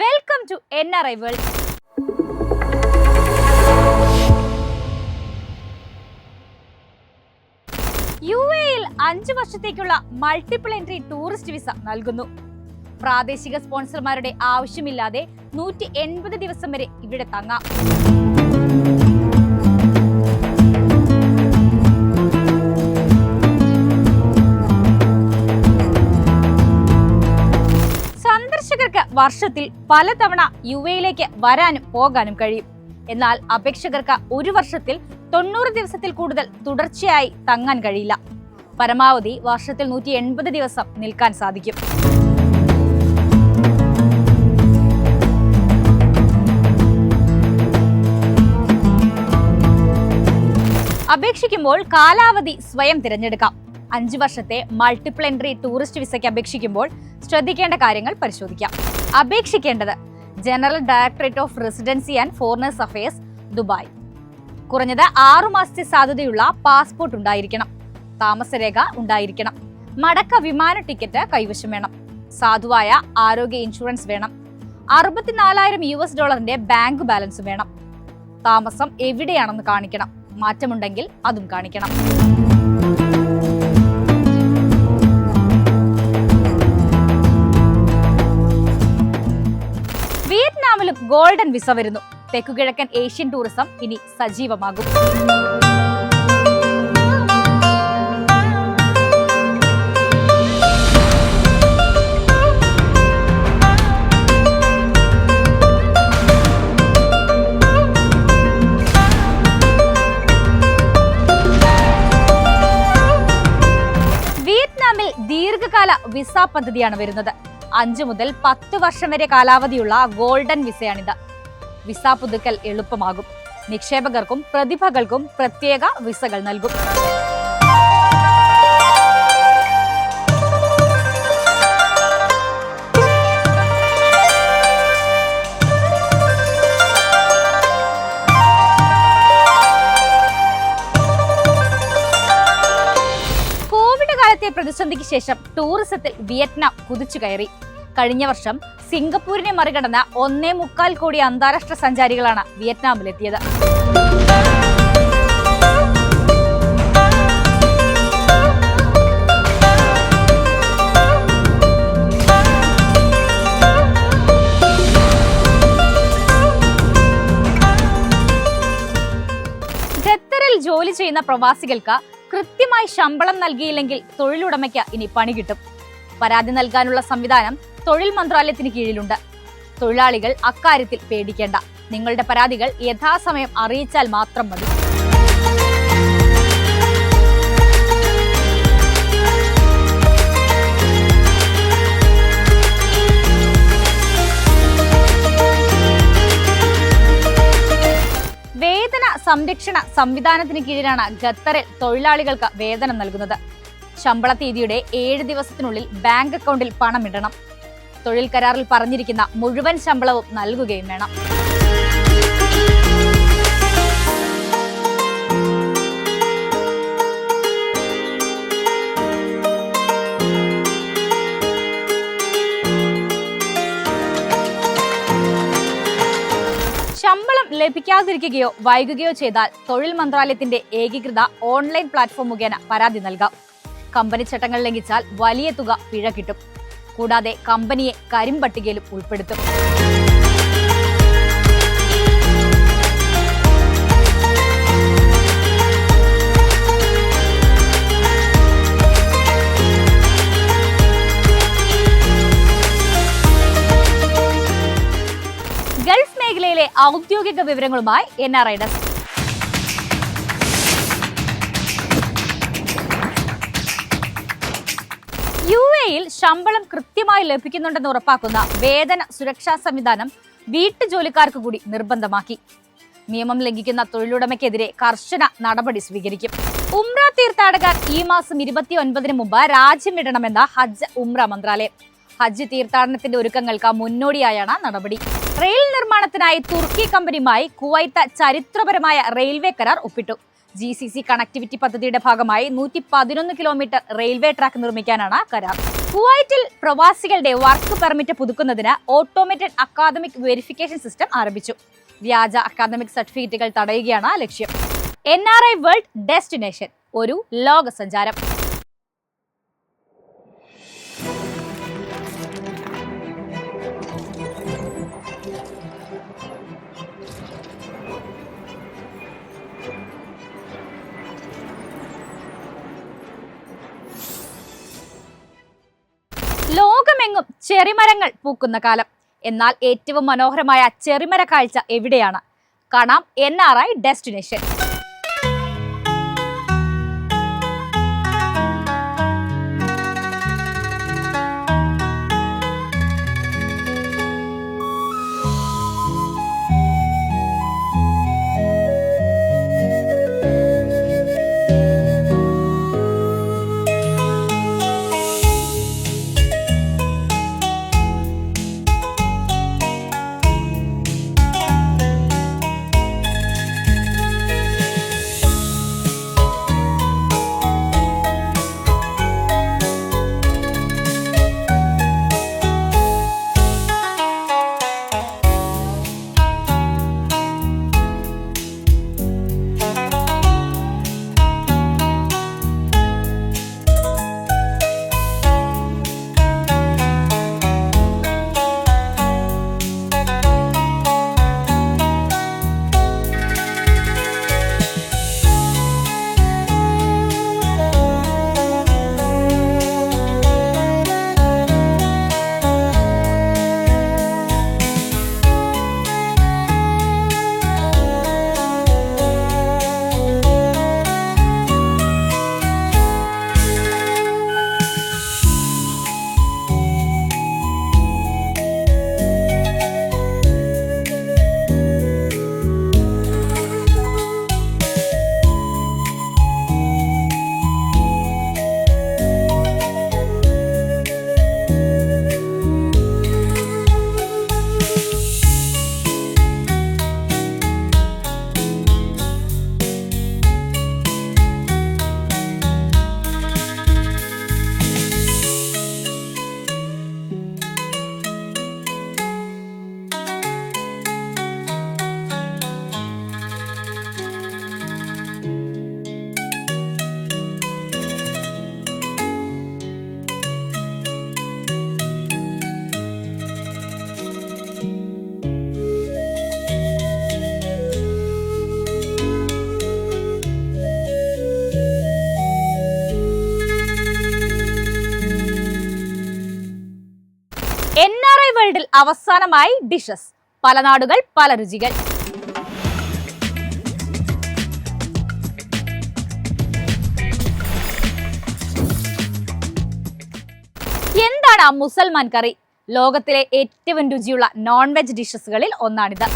Welcome to NRI world. UAE-യിൽ 5 വർഷത്തേക്കുള്ള multiple entry tourist visa നൽകുന്നു. പ്രാദേശിക സ്പോൺസർമാരുടെ ആവശ്യമില്ലാതെ 180 ദിവസം വരെ ഇവിടെ തങ്ങാം. സന്ദർശകർക്ക് വർഷത്തിൽ പലതവണ UAE-യിലേക്ക് വരാനും പോകാനും കഴിയും. എന്നാൽ അപേക്ഷകർക്ക് ഒരു വർഷത്തിൽ 90 ദിവസത്തിൽ കൂടുതൽ തുടർച്ചയായി തങ്ങാൻ കഴിയില്ല. പരമാവധി വർഷത്തിൽ 180 ദിവസം നിൽക്കാൻ സാധിക്കും. അപേക്ഷിക്കുമ്പോൾ കാലാവധി സ്വയം തിരഞ്ഞെടുക്കാം. 5 വർഷത്തെ മൾട്ടിപ്പിൾ എൻട്രി ടൂറിസ്റ്റ് വിസയ്ക്ക് അപേക്ഷിക്കുമ്പോൾ ശ്രദ്ധിക്കേണ്ട കാര്യങ്ങൾ പരിശോധിക്കാം. അപേക്ഷിക്കേണ്ടത് general directorate of residency and foreigners affairs, Dubai. കുറഞ്ഞത് 6 മാസത്തെ സാധ്യതയുള്ള പാസ്പോർട്ട് ഉണ്ടായിരിക്കണം. താമസരേഖ ഉണ്ടായിരിക്കണം. മടക്ക വിമാന ടിക്കറ്റ് കൈവശം വേണം. സാധുവായ ആരോഗ്യ ഇൻഷുറൻസ് വേണം. $64,000 ബാങ്ക് ബാലൻസ് വേണം. താമസം എവിടെയാണെന്ന് കാണിക്കണം. മാറ്റമുണ്ടെങ്കിൽ അതും കാണിക്കണം. വിയറ്റ്നാമിലും ഗോൾഡൻ വിസ വരുന്നു. തെക്കുകിഴക്കൻ ഏഷ്യൻ ടൂറിസം ഇനി സജീവമാകും. വിയറ്റ്നാമിൽ ദീർഘകാല വിസ പദ്ധതിയാണ് വരുന്നത്. 5 മുതൽ 10 വർഷം വരെ കാലാവധിയുള്ള ഗോൾഡൻ വിസയാണിത്. വിസ പുതുക്കൽ എളുപ്പമാകും. നിക്ഷേപകർക്കും പ്രതിഭകൾക്കും പ്രത്യേക വിസകൾ നൽകും. കോവിഡ് കാലത്തെ പ്രതിസന്ധിക്ക് ശേഷം ടൂറിസത്തിൽ വിയറ്റ്നാം കുതിച്ചു കയറി. കഴിഞ്ഞ വർഷം സിംഗപ്പൂരിനെ മറികടന്ന 1.25 കോടി അന്താരാഷ്ട്ര സഞ്ചാരികളാണ് വിയറ്റ്നാമിലെത്തിയത്. ഖത്തറിൽ ജോലി ചെയ്യുന്ന പ്രവാസികൾക്ക് കൃത്യമായി ശമ്പളം നൽകിയില്ലെങ്കിൽ തൊഴിലുടമയ്ക്ക് ഇനി പണി കിട്ടും. പരാതി നൽകാനുള്ള സംവിധാനം തൊഴിൽ മന്ത്രാലയത്തിന് കീഴിലുണ്ട്. തൊഴിലാളികൾ അക്കാര്യത്തിൽ പേടിക്കേണ്ട. നിങ്ങളുടെ പരാതികൾ യഥാസമയം അറിയിച്ചാൽ മാത്രം മതി. വേതന സംരക്ഷണ സംവിധാനത്തിന് കീഴിലാണ് ഖത്തറിൽ തൊഴിലാളികൾക്ക് വേതനം നൽകുന്നത്. ശമ്പള തീയതിയുടെ 7 ദിവസത്തിനുള്ളിൽ ബാങ്ക് അക്കൗണ്ടിൽ പണമിടണം. തൊഴിൽ കരാറിൽ പറഞ്ഞിരിക്കുന്ന മുഴുവൻ ശമ്പളവും നൽകുകയും വേണം. ശമ്പളം ലഭിക്കാതിരിക്കുകയോ വൈകുകയോ ചെയ്താൽ തൊഴിൽ മന്ത്രാലയത്തിന്റെ ഏകീകൃത ഓൺലൈൻ പ്ലാറ്റ്ഫോം മുഖേന പരാതി നൽകാം. കമ്പനി ചട്ടങ്ങൾ ലംഘിച്ചാൽ വലിയ തുക പിഴ കിട്ടും. കൂടാതെ കമ്പനിയെ കരിമ്പട്ടികയിലും ഉൾപ്പെടുത്തും. ഗൾഫ് മേഖലയിലെ ഔദ്യോഗിക വിവരങ്ങളുമായി NRI ഡെസ്ക്. UAE-യിൽ ശമ്പളം കൃത്യമായി ലഭിക്കുന്നുണ്ടെന്ന് ഉറപ്പാക്കുന്ന വേതന സുരക്ഷാ സംവിധാനം വീട്ടുജോലിക്കാർക്ക് കൂടി നിർബന്ധമാക്കി. നിയമം ലംഘിക്കുന്ന തൊഴിലുടമയ്ക്കെതിരെ കർശന നടപടി സ്വീകരിക്കും. ഉംറ തീർത്ഥാടകർ ഈ മാസം 29-ന് മുമ്പ് രാജ്യം വിടണമെന്ന ഹജ്ജ് ഉംറ മന്ത്രാലയം. ഹജ്ജ് തീർത്ഥാടനത്തിന്റെ ഒരുക്കങ്ങൾക്ക് മുന്നോടിയായാണ് നടപടി. റെയിൽ നിർമ്മാണത്തിനായി തുർക്കി കമ്പനിയുമായി കുവൈത്ത് ചരിത്രപരമായ റെയിൽവേ കരാർ ഒപ്പിട്ടു. GCC കണക്ടിവിറ്റി പദ്ധതിയുടെ ഭാഗമായി 111 കിലോമീറ്റർ റെയിൽവേ ട്രാക്ക് നിർമ്മിക്കാനാണ് കരാർ. കുവൈറ്റിൽ പ്രവാസികളുടെ വർക്ക് പെർമിറ്റ് പുതുക്കുന്നതിന് ഓട്ടോമേറ്റഡ് അക്കാദമിക് വെരിഫിക്കേഷൻ സിസ്റ്റം ആരംഭിച്ചു. വ്യാജ അക്കാദമിക് സർട്ടിഫിക്കറ്റുകൾ തടയുകയാണ് ലക്ഷ്യം. NRI വേൾഡ് ഡെസ്റ്റിനേഷൻ, ഒരു ലോക സഞ്ചാരം. ലോകമെങ്ങും ചെറിമരങ്ങൾ പൂക്കുന്ന കാലം. എന്നാൽ ഏറ്റവും മനോഹരമായ ചെറിമര കാഴ്ച എവിടെയാണ്? കാണാം NRI ഡെസ്റ്റിനേഷൻ. NRI വേൾഡിൽ അവസാനമായി ഡിഷസ്. പല നാടുകൾ, പല രുചികൾ. എന്താണ് മുസൽമാൻ കറി? ലോകത്തിലെ ഏറ്റവും രുചിയുള്ള നോൺ വെജ് ഡിഷസുകളിൽ ഒന്നാണിത്.